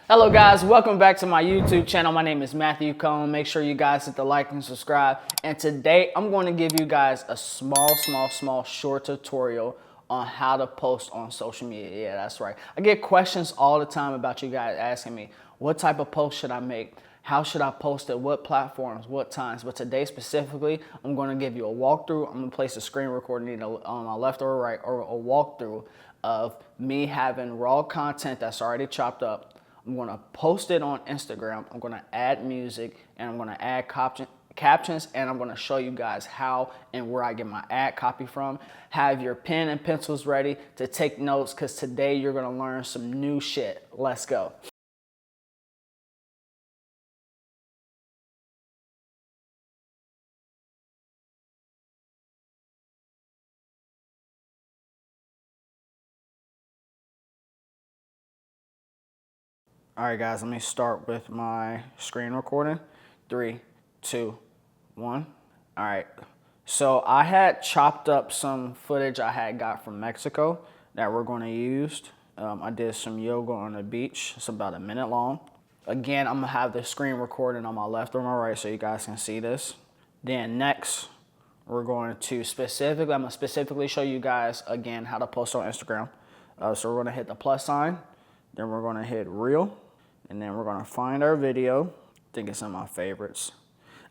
Hello guys, welcome back to my YouTube channel. My name is Matthew Cone. Make sure you guys hit the like and subscribe. And today I'm going to give you guys a small short tutorial on how to post on social media. Yeah, that's right. I get questions all the time about you guys asking me, what type of post should I make? How should I post it? What platforms? What times? But today specifically, I'm going to give you a walkthrough. I'm going to place a screen recording either on my left or right, or a walkthrough of me having raw content that's already chopped up. I'm going to post it on Instagram. I'm going to add music and I'm going to add captions, and I'm going to show you guys how and where I get my ad copy from. Have your pen and pencils ready to take notes, because today you're going to learn some new shit. Let's go. All right, guys, let me start with my screen recording. 3, 2, 1. All right. So I had chopped up some footage I had got from Mexico that we're going to use. I did some yoga on the beach. It's about a minute long. Again, I'm going to have the screen recording on my left or my right so you guys can see this. Then next, we're going to specifically show you guys again how to post on Instagram. So we're going to hit the plus sign. Then we're going to hit reel. And then we're going to find our video. I think it's in my favorites.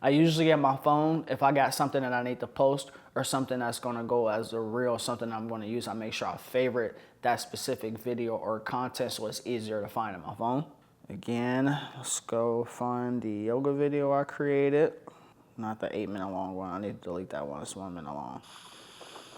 I usually get my phone, if I got something that I need to post or something that's going to go as a reel, something I'm going to use, I make sure I favorite that specific video or content so it's easier to find on my phone. Again, let's go find the yoga video I created. Not the 8-minute long one. I need to delete that one. It's 1 minute long.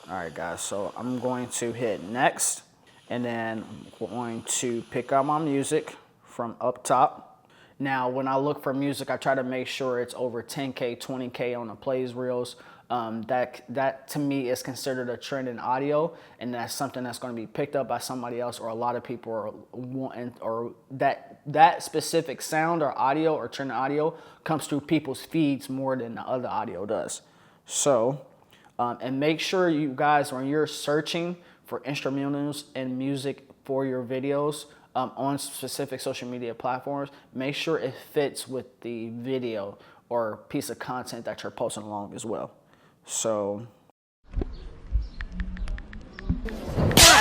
All right, guys. So I'm going to hit next, and then I'm going to pick out my music from up top. Now, when I look for music, I try to make sure it's over 10K, 20K on the plays reels. That to me is considered a trend in audio, and that's something that's going to be picked up by somebody else, or a lot of people are wanting, or that specific sound or audio or trend in audio comes through people's feeds more than the other audio does. So, and make sure you guys, when you're searching for instrumentals and music for your videos, on specific social media platforms, make sure it fits with the video or piece of content that you're posting along as well. So,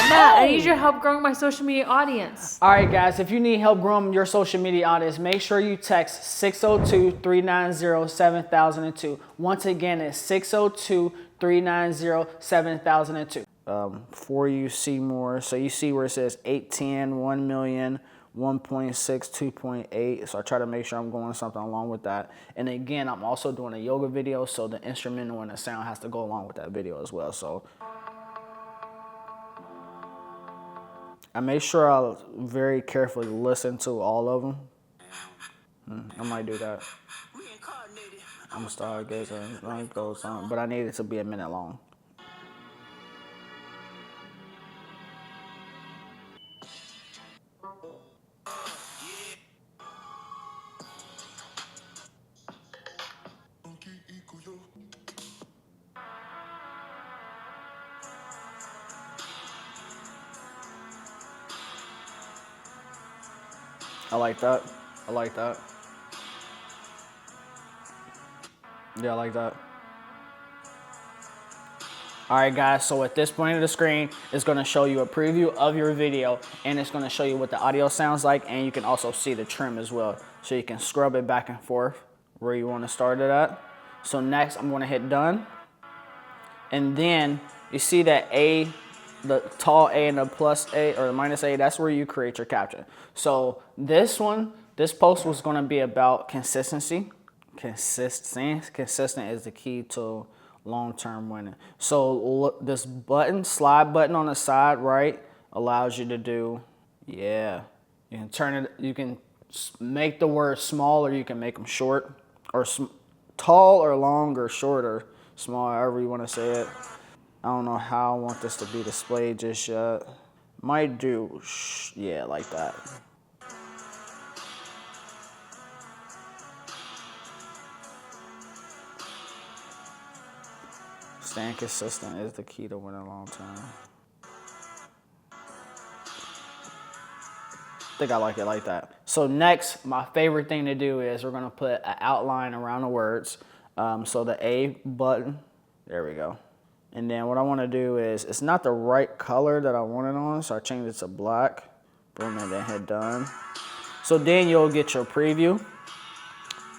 Matt, I need your help growing my social media audience. all right, guys, if you need help growing your social media audience, make sure you text 602-390-7002. Once again, it's 602-390-7002. Before you see more, so you see where it says 810, 1 million, 1.6, 2.8. So I try to make sure I'm going something along with that. And again, I'm also doing a yoga video, so the instrumental and the sound has to go along with that video as well. So I make sure I very carefully listen to all of them. I might do that. I'm stargazing. Life goes on, but I need it to be a minute long. I like that. I like that. Yeah, I like that. All right, guys, so at this point of the screen, it's going to show you a preview of your video, and it's going to show you what the audio sounds like, and you can also see the trim as well. So you can scrub it back and forth where you want to start it at. So next, I'm going to hit done. And then you see that A, the tall A and the plus A or the minus A, that's where you create your caption. So this post was going to be about consistency. Consistent is the key to long-term winning. So look, this slide button on the side right allows you to do, you can turn it, you can make the words small, or you can make them short, or tall or long, or short or small, however you want to say it. I don't know how I want this to be displayed just yet. Might do, yeah, like that. Staying consistent is the key to winning long term. I think I like it like that. So next, my favorite thing to do is we're gonna put an outline around the words. So the A button, there we go. And then what I wanna do is, it's not the right color that I want it on, so I changed it to black. Boom, and then hit done. So then you'll get your preview.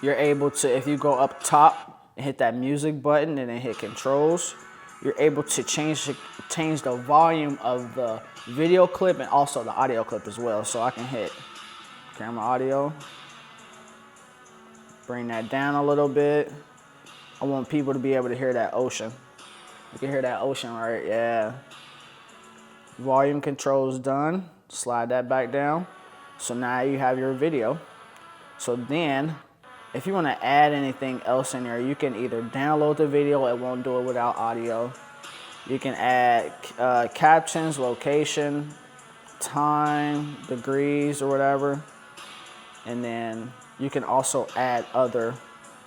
You're able to, if you go up top and hit that music button and then hit controls, you're able to change the volume of the video clip and also the audio clip as well. So I can hit camera audio, bring that down a little bit. I want people to be able to hear that ocean. You can hear that ocean, right? Yeah. Volume controls done. Slide that back down. So now you have your video. So then, if you want to add anything else in there, you can either download the video, it won't do it without audio. You can add captions, location, time, degrees, or whatever. And then you can also add other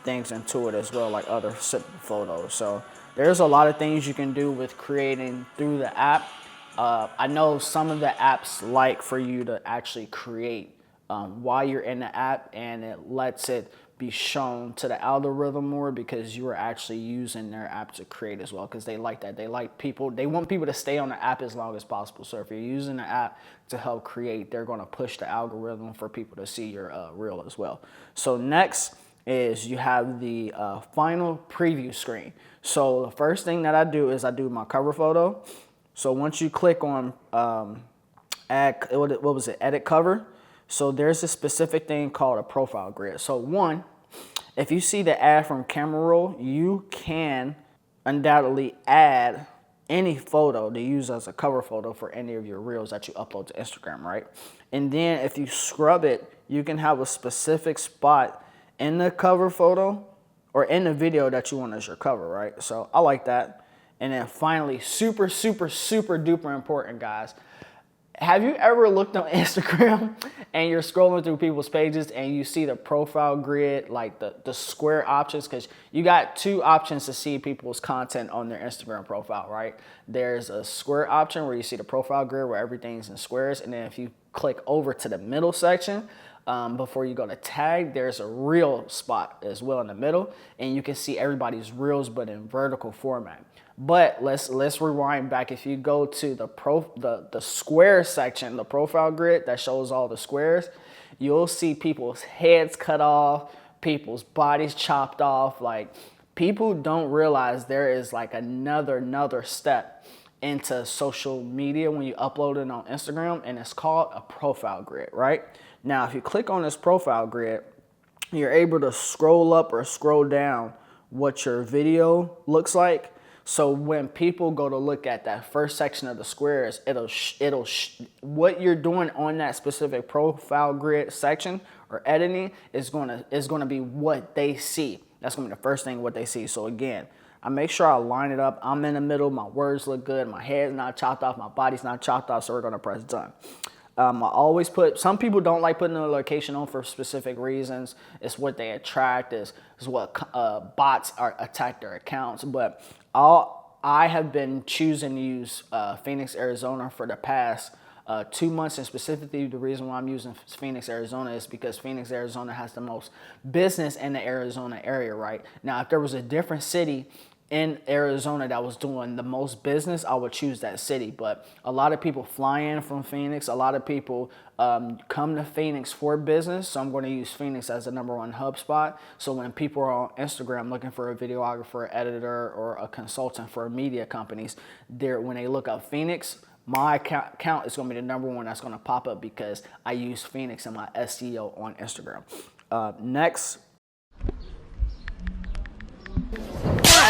things into it as well, like other photos. So there's a lot of things you can do with creating through the app. I know some of the apps like for you to actually create while you're in the app, and it lets it be shown to the algorithm more because you are actually using their app to create as well, because they like that. They want people to stay on the app as long as possible. So if you're using the app to help create, they're going to push the algorithm for people to see your reel as well. So next is you have the final preview screen. So the first thing that I do is I do my cover photo. So once you click on edit cover, so there's a specific thing called a profile grid. So one, if you see the ad from Camera Roll, you can undoubtedly add any photo to use as a cover photo for any of your reels that you upload to Instagram, right? And then if you scrub it, you can have a specific spot in the cover photo or in the video that you want as your cover, right? So I like that. And then finally, super, super, super duper important, guys. Have you ever looked on Instagram and you're scrolling through people's pages and you see the profile grid, like the square options? Because you got two options to see people's content on their Instagram profile, right? There's a square option where you see the profile grid where everything's in squares. And then if you click over to the middle section, before you go to tag, there's a reel spot as well in the middle. And you can see everybody's reels, but in vertical format. But let's rewind back. If you go to the square section, the profile grid that shows all the squares, you'll see people's heads cut off, people's bodies chopped off. Like, people don't realize there is like another step into social media when you upload it on Instagram, and it's called a profile grid, right? Now, if you click on this profile grid, you're able to scroll up or scroll down what your video looks like. So when people go to look at that first section of the squares, what you're doing on that specific profile grid section or editing is gonna be what they see. That's gonna be the first thing what they see. So again, I make sure I line it up. I'm in the middle. My words look good. My head's not chopped off. My body's not chopped off. So we're gonna press done. I always some people don't like putting the location on for specific reasons. It's what they attract, is what bots attack their accounts. But I have been choosing to use Phoenix, Arizona for the past 2 months, and specifically the reason why I'm using Phoenix, Arizona is because Phoenix, Arizona has the most business in the Arizona area, right? Now, if there was a different city in Arizona that was doing the most business, I would choose that city. But a lot of people fly in from Phoenix. A lot of people come to Phoenix for business. So I'm going to use Phoenix as the #1 hub spot. So when people are on Instagram looking for a videographer, editor, or a consultant for media companies, when they look up Phoenix, my account is going to be the #1 that's going to pop up because I use Phoenix in my SEO on Instagram. Next.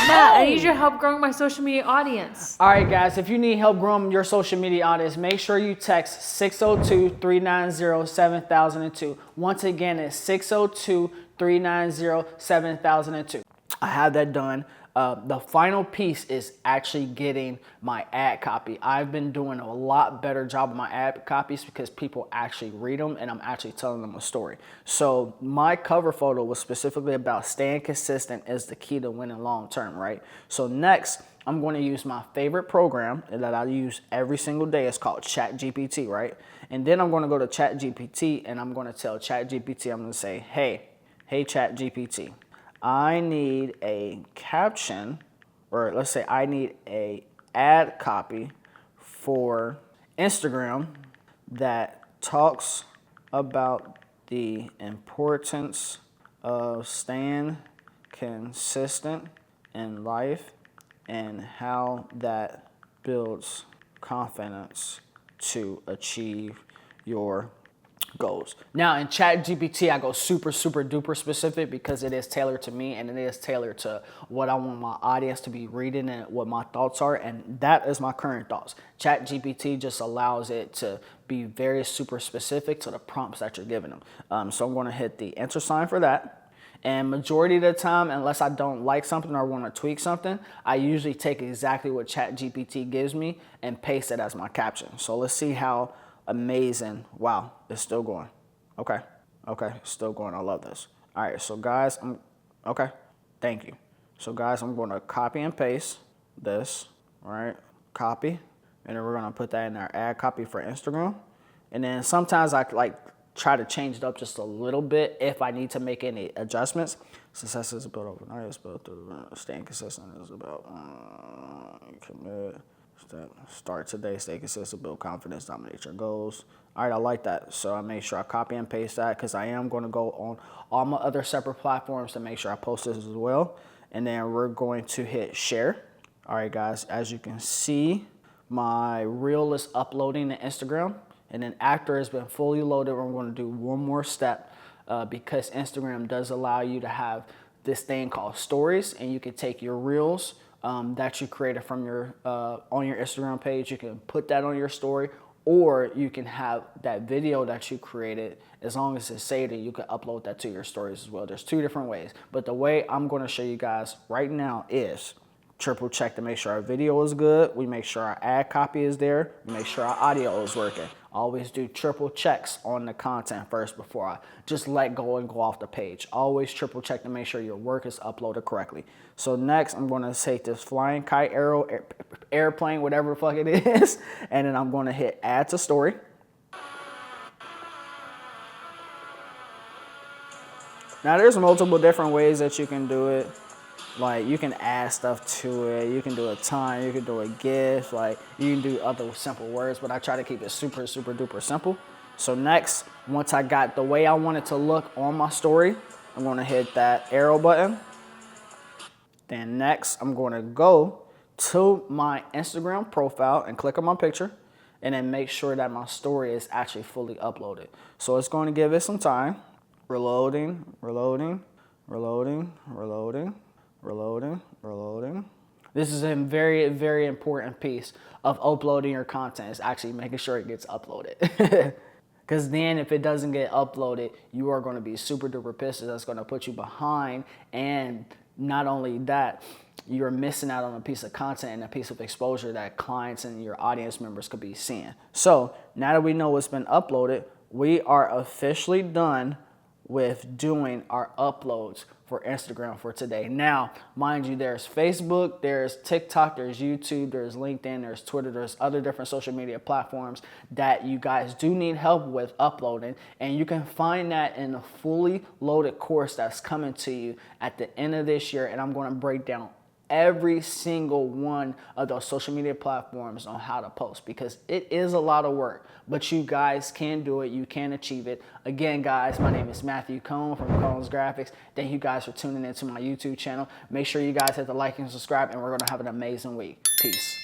Matt, I need your help growing my social media audience. All right, guys, if you need help growing your social media audience, make sure you text 602-390-7002. Once again, it's 602-390-7002. I have that done. The final piece is actually getting my ad copy. I've been doing a lot better job of my ad copies because people actually read them and I'm actually telling them a story. So my cover photo was specifically about staying consistent is the key to winning long term, right? So next, I'm going to use my favorite program that I use every single day. It's called ChatGPT, right? And then I'm going to go to ChatGPT and I'm going to tell ChatGPT, I'm going to say, hey ChatGPT, I need a caption, or let's say I need a ad copy for Instagram that talks about the importance of staying consistent in life and how that builds confidence to achieve your goals. Now in ChatGPT, I go super duper specific because it is tailored to me and it is tailored to what I want my audience to be reading and what my thoughts are, and that is my current thoughts. ChatGPT just allows it to be very super specific to the prompts that you're giving them. So I'm going to hit the enter sign for that. And majority of the time, unless I don't like something or want to tweak something, I usually take exactly what ChatGPT gives me and paste it as my caption. So let's see how amazing. Wow, it's still going. Okay, still going. I love this. All right, so guys, okay, thank you. So guys, I'm going to copy and paste this, all right, copy, and then we're going to put that in our ad copy for Instagram. And then sometimes I like try to change it up just a little bit if I need to make any adjustments. Success is built overnight. It's built through staying consistent. Is about commit. Start today. Stay consistent. Build confidence. Dominate your goals. All right, I like that. So I make sure I copy and paste that because I am going to go on all my other separate platforms to make sure I post this as well. And then we're going to hit share. All right, guys, as you can see, my reel is uploading to Instagram. And then after it's been fully loaded, we're going to do one more step because Instagram does allow you to have this thing called stories, and you can take your reels that you created from your on your Instagram page. You can put that on your story, or you can have that video that you created, as long as it's saved, and you can upload that to your stories as well. There's two different ways, but the way I'm going to show you guys right now is triple check to make sure our video is good. We make sure our ad copy is there. We make sure our audio is working. Always do triple checks on the content first before I just let go and go off the page. Always triple check to make sure your work is uploaded correctly. So next, I'm going to take this flying kite, arrow, airplane, whatever the fuck it is, and then I'm going to hit add to story. Now there's multiple different ways that you can do it. Like you can add stuff to it, you can do a time, you can do a GIF, like you can do other simple words, but I try to keep it super duper simple. So next, once I got the way I want it to look on my story, I'm gonna hit that arrow button. Then next, I'm gonna go to my Instagram profile and click on my picture and then make sure that my story is actually fully uploaded. So it's going to give it some time. Reloading. This is a very important piece of uploading your content, is actually making sure it gets uploaded. Because then if it doesn't get uploaded, you are going to be super duper pissed. That's going to put you behind. And not only that, you're missing out on a piece of content and a piece of exposure that clients and your audience members could be seeing. So now that we know it's been uploaded, we are officially done with doing our uploads for Instagram for today. Now, mind you, there's Facebook, there's TikTok, there's YouTube, there's LinkedIn, there's Twitter, there's other different social media platforms that you guys do need help with uploading, and you can find that in a fully loaded course that's coming to you at the end of this year, and I'm going to break down every single one of those social media platforms on how to post, because it is a lot of work, but you guys can do it. You can achieve it. Again, guys, my name is Matthew Cone from Conesgraphix. Thank you guys for tuning into my YouTube channel. Make sure you guys hit the like and subscribe, and we're going to have an amazing week. Peace.